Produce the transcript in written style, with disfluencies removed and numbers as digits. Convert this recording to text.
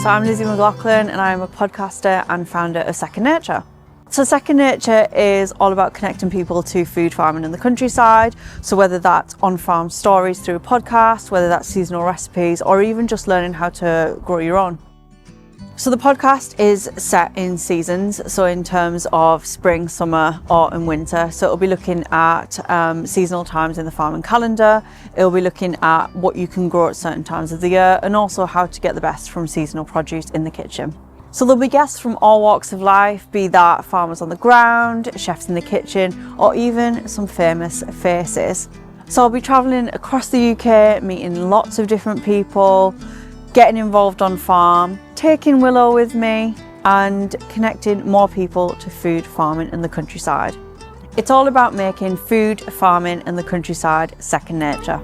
So I'm Lizzie McLaughlin and I'm a podcaster and founder of Second Nature. So Second Nature is all about connecting people to food farming in the countryside. So whether that's on-farm stories through a podcast, whether that's seasonal recipes, or even just learning how to grow your own. So the podcast is set in seasons, so in terms of spring, summer, autumn, winter. So it'll be looking at seasonal times in the farming calendar. It'll be looking at what you can grow at certain times of the year and also how to get the best from seasonal produce in the kitchen. So there'll be guests from all walks of life, be that farmers on the ground, chefs in the kitchen, or even some famous faces. So I'll be travelling across the UK, meeting lots of different people, getting involved on farm, taking Willow with me and connecting more people to food farming in the countryside. It's all about making food farming in the countryside second nature.